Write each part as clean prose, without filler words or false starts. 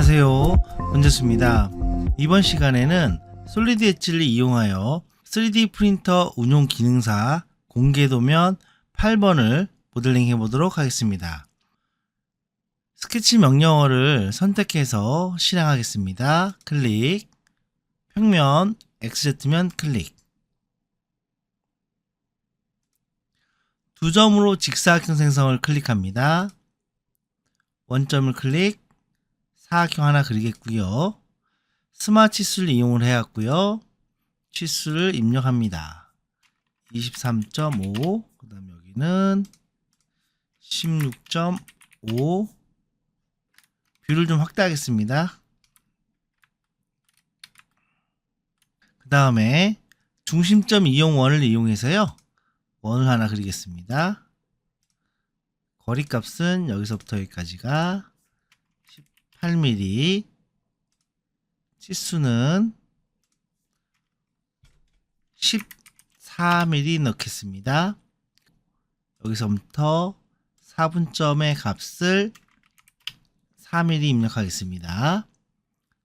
안녕하세요, 문재수입니다. 이번 시간에는 솔리드 엣지를 이용하여 3D 프린터 운용 기능사 공개 도면 8번을 모델링 해보도록 하겠습니다. 스케치 명령어를 선택해서 실행하겠습니다. 클릭, 평면 XZ면 클릭. 두 점으로 직사각형 생성을 클릭합니다. 원점을 클릭, 사각형 하나 그리겠고요. 스마트 치수를 이용을 해왔고요. 치수를 입력합니다. 23.5, 그 다음 여기는 16.5. 뷰를 좀 확대하겠습니다. 그 다음에 중심점 이용 원을 이용해서요, 원을 하나 그리겠습니다. 거리 값은 여기서부터 여기까지가 18mm, 치수는 14mm 넣겠습니다. 여기서부터 4분점의 값을 4mm 입력하겠습니다.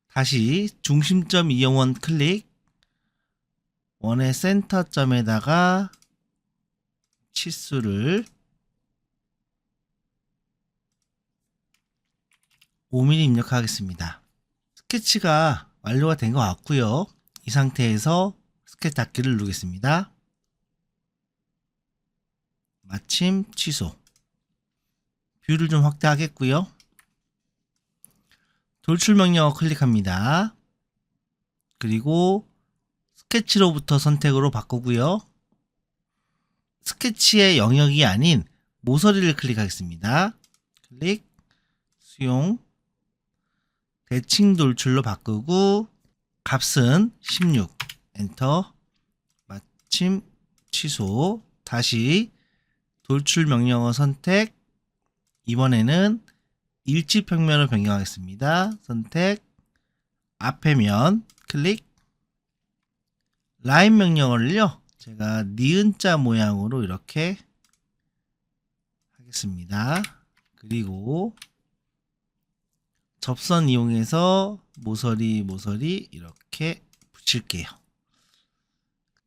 다시 중심점 이용원 클릭, 원의 센터점에다가 치수를 5mm 입력하겠습니다. 스케치가 완료가 된 것 같고요. 이 상태에서 스케치 닫기를 누르겠습니다. 마침 취소. 뷰를 좀 확대하겠고요. 돌출 명령어 클릭합니다. 그리고 스케치로부터 선택으로 바꾸고요. 스케치의 영역이 아닌 모서리를 클릭하겠습니다. 클릭, 수용, 대칭 돌출로 바꾸고 값은 16, 엔터, 마침 취소. 다시 돌출 명령어 선택, 이번에는 일치평면을 변경하겠습니다. 선택, 앞에 면 클릭, 라인 명령어를요, 제가 니은자 모양으로 이렇게 하겠습니다. 그리고 접선 이용해서 모서리 이렇게 붙일게요.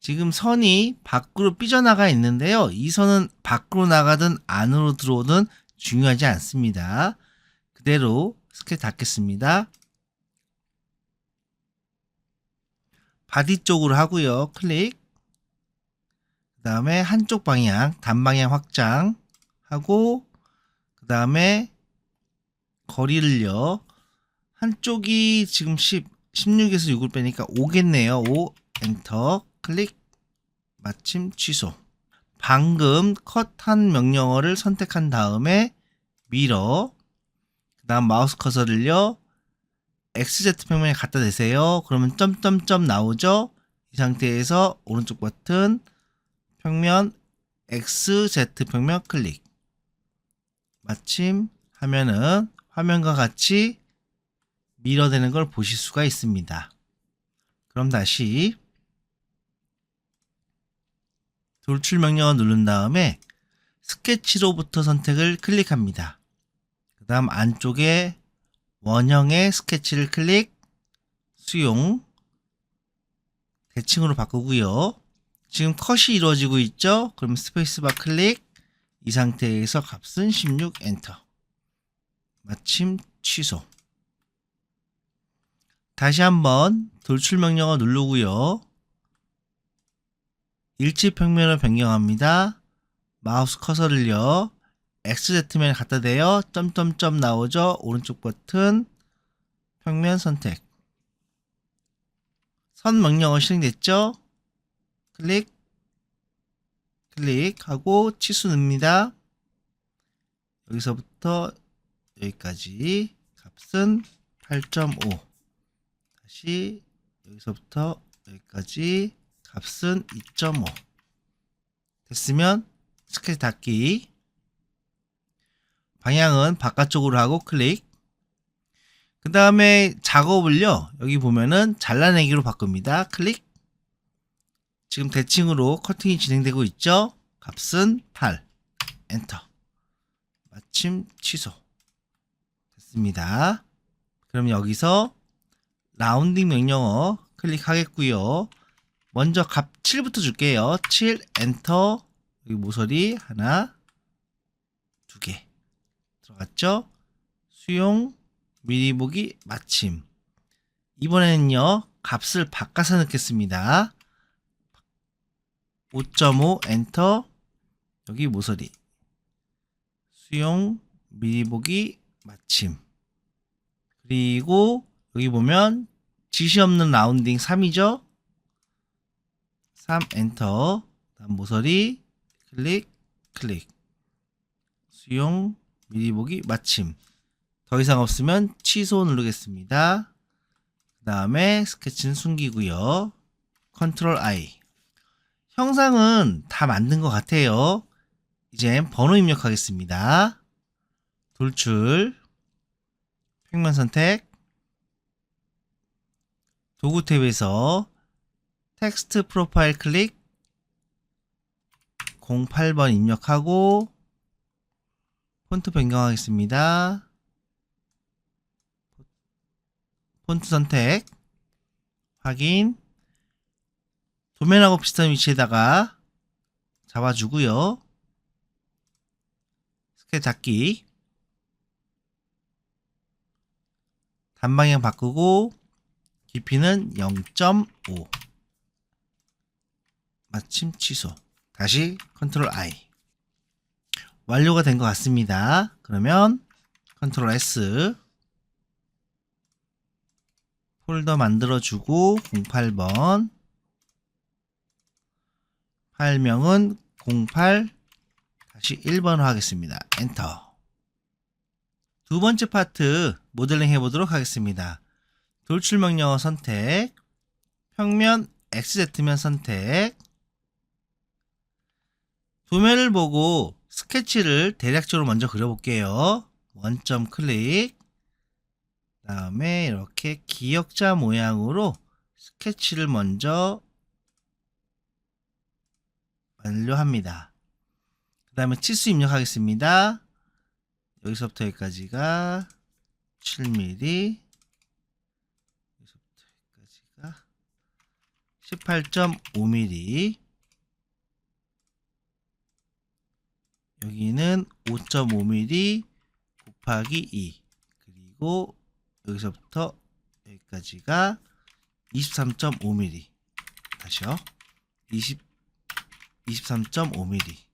지금 선이 밖으로 삐져나가 있는데요, 이 선은 밖으로 나가든 안으로 들어오든 중요하지 않습니다. 그대로 스케치 닫겠습니다. 바디 쪽으로 하고요. 클릭, 그 다음에 한쪽 방향 단방향 확장 하고, 그 다음에 거리를요, 한쪽이 지금 16에서 6을 빼니까 5겠네요. 5, 엔터, 클릭, 마침 취소. 방금 컷한 명령어를 선택한 다음에 미러, 그 다음 마우스 커서를요, XZ 평면에 갖다 대세요. 그러면 점점점 나오죠. 이 상태에서 오른쪽 버튼 평면 XZ 평면 클릭, 마침 하면은 화면과 같이 미러되는 걸 보실 수가 있습니다. 그럼 다시 돌출 명령어 누른 다음에 스케치로부터 선택을 클릭합니다. 그 다음 안쪽에 원형의 스케치를 클릭, 수용, 대칭으로 바꾸고요. 지금 컷이 이루어지고 있죠. 그럼 스페이스바 클릭, 이 상태에서 값은 16, 엔터, 마침 취소. 다시 한번 돌출 명령어 누르고요. 일치평면을 변경합니다. 마우스 커서를요, XZ면에 갖다 대요. 점점점 나오죠. 오른쪽 버튼 평면 선택. 선 명령어 실행됐죠. 클릭, 클릭하고 치수 넣습니다. 여기서부터 여기까지 값은 8.5. 다시 여기서부터 여기까지 값은 2.5. 됐으면 스케치 닫기. 방향은 바깥쪽으로 하고 클릭. 그 다음에 작업을요, 여기 보면은 잘라내기로 바꿉니다. 클릭. 지금 대칭으로 커팅이 진행되고 있죠. 값은 8, 엔터, 마침 취소. 됐습니다. 그럼 여기서 라운딩 명령어 클릭하겠고요. 먼저 값 7부터 줄게요. 7 엔터. 여기 모서리 하나, 두 개 들어갔죠? 수용, 미리 보기, 마침. 이번에는요, 값을 바꿔서 넣겠습니다. 5.5 엔터. 여기 모서리. 수용, 미리 보기, 마침. 그리고 여기 보면 지시 없는 라운딩 3이죠? 3 엔터. 다음 모서리 클릭, 클릭. 수용, 미리 보기, 마침. 더 이상 없으면 취소 누르겠습니다. 그 다음에 스케치는 숨기고요. 컨트롤 I. 형상은 다 만든 것 같아요. 이제 번호 입력하겠습니다. 돌출, 평면 선택, 도구 탭에서 텍스트 프로파일 클릭, 08번 입력하고 폰트 변경하겠습니다. 폰트 선택, 확인, 도면하고 비슷한 위치에다가 잡아주고요. 스케치 닫기, 단방향 바꾸고 깊이는 0.5, 마침 취소. 다시 컨트롤 I. 완료가 된 것 같습니다. 그러면 컨트롤 S, 폴더 만들어주고 08번, 파일명은 08 다시 1번으로 하겠습니다. 엔터. 두 번째 파트 모델링 해보도록 하겠습니다. 돌출 명령어 선택, 평면 XZ면 선택, 도면을 보고 스케치를 대략적으로 먼저 그려볼게요. 원점 클릭, 그 다음에 이렇게 기역자 모양으로 스케치를 먼저 완료합니다. 그 다음에 치수 입력하겠습니다. 여기서부터 여기까지가 7mm, 여기서부터 여기까지가 18.5mm, 여기는 5.5mm 곱하기 2, 그리고 여기서부터 여기까지가 23.5mm, 다시요. 23.5mm.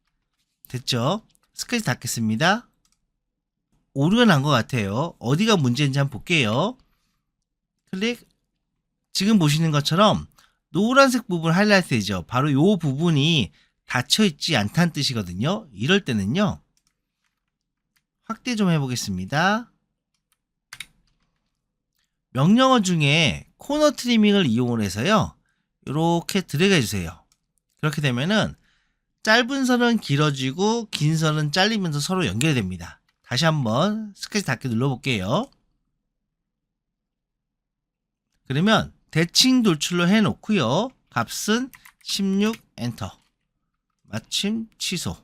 됐죠? 스케치 닫겠습니다. 오류가 난 것 같아요. 어디가 문제인지 한번 볼게요. 클릭. 지금 보시는 것처럼 노란색 부분 하이라이트 되죠. 바로 이 부분이 닫혀있지 않다는 뜻이거든요. 이럴 때는요, 확대 좀 해보겠습니다. 명령어 중에 코너 트리밍을 이용을 해서요, 이렇게 드래그 해주세요. 그렇게 되면은 짧은 선은 길어지고 긴 선은 잘리면서 서로 연결됩니다. 다시 한번 스케치 닫기 눌러볼게요. 그러면 대칭 돌출로 해놓고요. 값은 16 엔터. 마침 취소.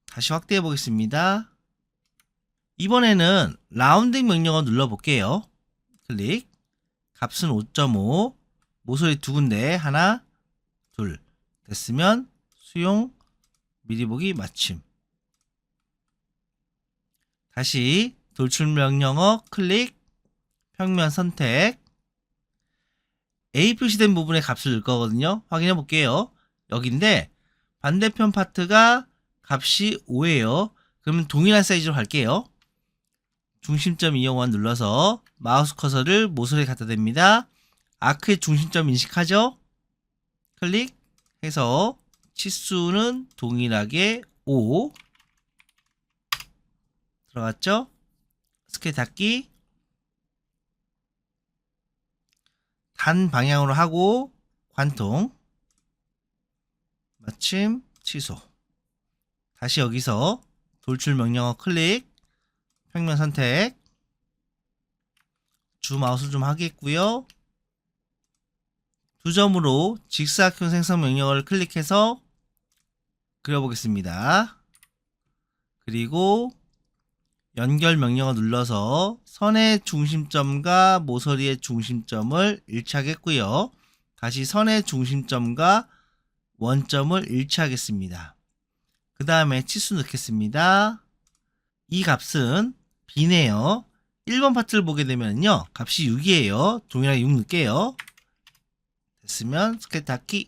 다시 확대해 보겠습니다. 이번에는 라운딩 명령어 눌러볼게요. 클릭. 값은 5.5. 모서리 두 군데 하나, 둘. 됐으면 수용, 미리 보기, 마침. 다시 돌출 명령어 클릭, 평면 선택. A 표시된 부분에 값을 넣을 거거든요. 확인해 볼게요. 여기인데 반대편 파트가 값이 5예요. 그러면 동일한 사이즈로 갈게요. 중심점 이용원 눌러서 마우스 커서를 모서리에 갖다 댑니다. 아크의 중심점 인식하죠? 클릭해서 치수는 동일하게 5 들어갔죠? 스케치 닫기, 단 방향으로 하고 관통, 마침 취소. 다시 여기서 돌출 명령어 클릭, 평면 선택, 주 마우스 좀 하겠고요. 두 점으로 직사각형 생성 명령어를 연결 명령어 눌러서 선의 중심점과 모서리의 중심점을 일치하겠고요. 다시 선의 중심점과 원점을 일치하겠습니다. 그 다음에 치수 넣겠습니다. 이 값은 B네요. 1번 파트를 보게 되면요. 값이 6이에요. 동일하게 6 넣을게요. 됐으면 스케치 닫기.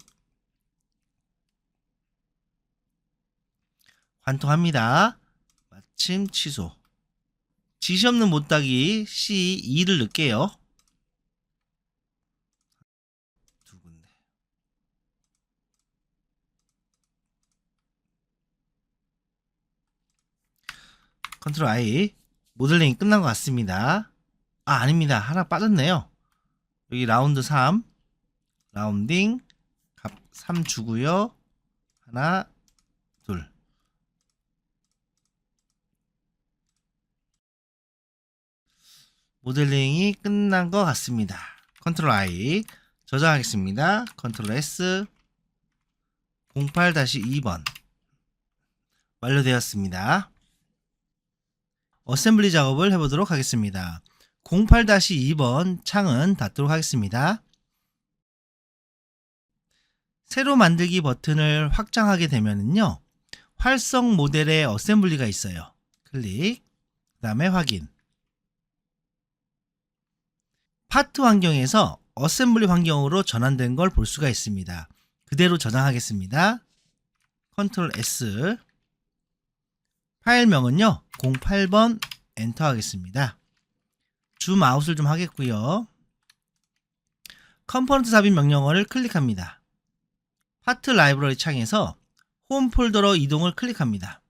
관통합니다. 마침 취소. 지시 없는 못따기 C2를 넣을게요. 두 군데. 컨트롤 I. 모델링이 끝난 것 같습니다. 아닙니다. 하나 빠졌네요. 여기 라운드 3. 라운딩. 값 3 주고요. 하나, 둘. 모델링이 끝난 것 같습니다. 컨트롤 I 저장하겠습니다. 컨트롤 S 08-2번 완료되었습니다. 어셈블리 작업을 해보도록 하겠습니다. 08-2번 창은 닫도록 하겠습니다. 새로 만들기 버튼을 확장하게 되면요. 활성 모델의 어셈블리가 있어요. 클릭, 그 다음에 확인. 파트 환경에서 어셈블리 환경으로 전환된 걸 볼 수가 있습니다. 그대로 저장하겠습니다. 컨트롤 S. 파일명은요 08번 엔터 하겠습니다. 줌 아웃을 좀 하겠고요. 컴포넌트 삽입 명령어를 클릭합니다. 파트 라이브러리 창에서 홈 폴더로 이동을 클릭합니다.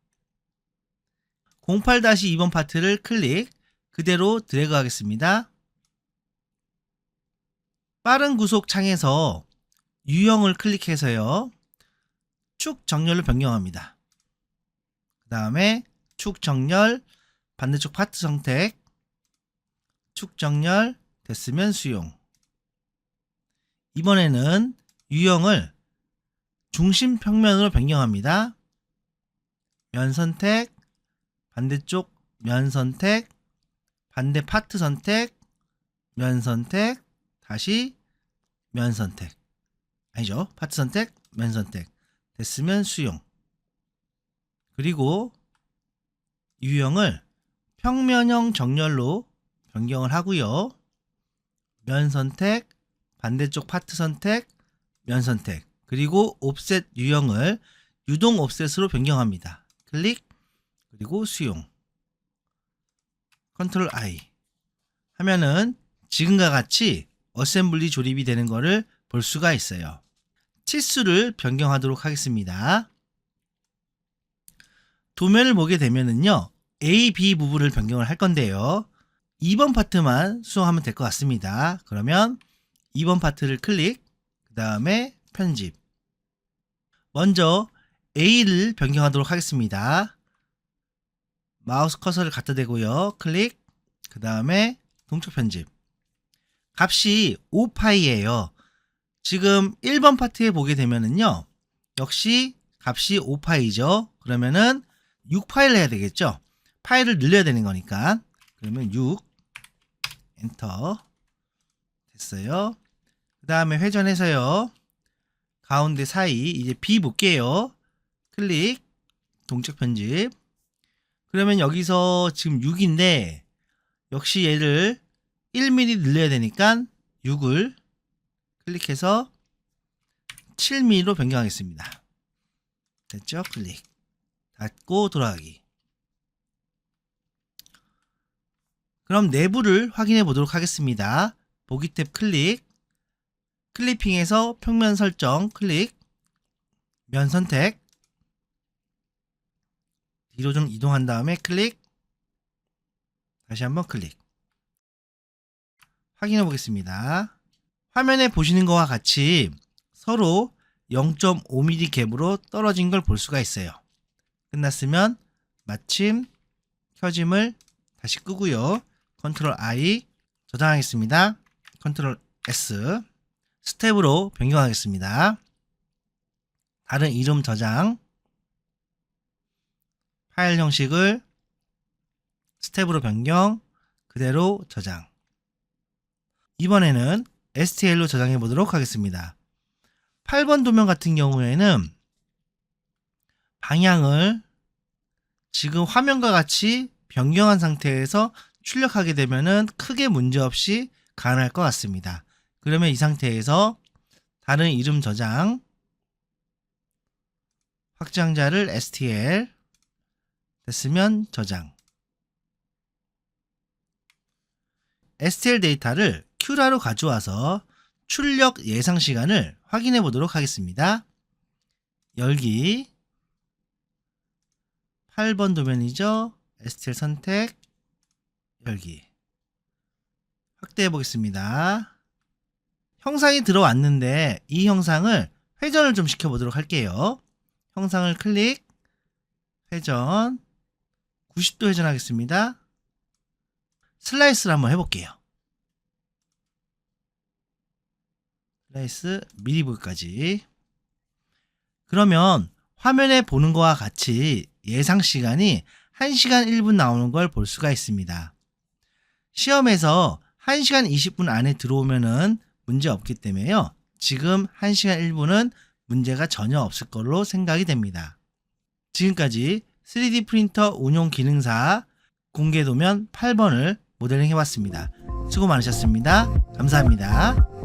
08-2번 파트를 클릭, 그대로 드래그 하겠습니다. 빠른 구속 창에서 유형을 클릭해서요. 축 정렬로 변경합니다. 그 다음에 축 정렬, 반대쪽 파트 선택, 축 정렬, 됐으면 수용. 이번에는 유형을 중심 평면으로 변경합니다. 면 선택, 반대쪽 면 선택, 반대 파트 선택, 면 선택, 다시 면 선택. 아니죠. 파트 선택, 면 선택. 됐으면 수용. 그리고 유형을 평면형 정렬로 변경을 하고요. 면 선택, 반대쪽 파트 선택, 면 선택. 그리고 옵셋 유형을 유동 옵셋으로 변경합니다. 클릭, 그리고 수용. 컨트롤 I 하면은 지금과 같이 어셈블리 조립이 되는 것을 볼 수가 있어요. 치수를 변경하도록 하겠습니다. 도면을 보게 되면은요, A, B 부분을 변경을 할 건데요. 2번 파트만 수정하면 될 것 같습니다. 그러면 2번 파트를 클릭, 그 다음에 편집. 먼저 A를 변경하도록 하겠습니다. 마우스 커서를 갖다 대고요. 클릭, 그 다음에 동적 편집. 값이 5파이예요. 지금 1번 파트에 보게 되면은요, 역시 값이 5파이죠. 그러면은 6파일을 해야 되겠죠. 파일을 늘려야 되는 거니까. 그러면 6 엔터 됐어요. 그 다음에 회전해서요, 가운데 사이 이제 B 볼게요. 클릭, 동적 편집. 그러면 여기서 지금 6인데 역시 얘를 1mm 늘려야 되니까 6을 클릭해서 7mm로 변경하겠습니다. 됐죠? 클릭. 닫고 돌아가기. 그럼 내부를 확인해 보도록 하겠습니다. 보기 탭 클릭, 클리핑에서 평면 설정 클릭, 면 선택, 뒤로 좀 이동한 다음에 클릭, 다시 한번 클릭. 확인해 보겠습니다. 화면에 보시는 것과 같이 서로 0.5mm 갭으로 떨어진 걸 볼 수가 있어요. 끝났으면 마침 켜짐을 다시 끄고요. 컨트롤 I 저장하겠습니다. 컨트롤 S 스텝으로 변경하겠습니다. 다른 이름 저장, 파일 형식을 스텝으로 변경, 그대로 저장. 이번에는 STL로 저장해 보도록 하겠습니다. 8번 도면 같은 경우에는 방향을 지금 화면과 같이 변경한 상태에서 출력하게 되면은 크게 문제없이 가능할 것 같습니다. 그러면 이 상태에서 다른 이름 저장, 확장자를 STL, 됐으면 저장. STL 데이터를 큐라로 가져와서 출력 예상 시간을 확인해 보도록 하겠습니다. 열기, 8번 도면이죠. STL 선택, 열기. 확대해 보겠습니다. 형상이 들어왔는데 이 형상을 회전을 좀 시켜보도록 할게요. 형상을 클릭, 회전, 90도 회전하겠습니다. 슬라이스를 한번 해볼게요. 슬라이스 미리 보기까지. 그러면 화면에 보는 것과 같이 예상 시간이 1시간 1분 나오는 걸 볼 수가 있습니다. 시험에서 1시간 20분 안에 들어오면은 문제 없기 때문에요. 지금 1시간 1분은 문제가 전혀 없을 걸로 생각이 됩니다. 지금까지 3D 프린터 운용 기능사 공개 도면 8번을 모델링 해봤습니다. 수고 많으셨습니다. 감사합니다.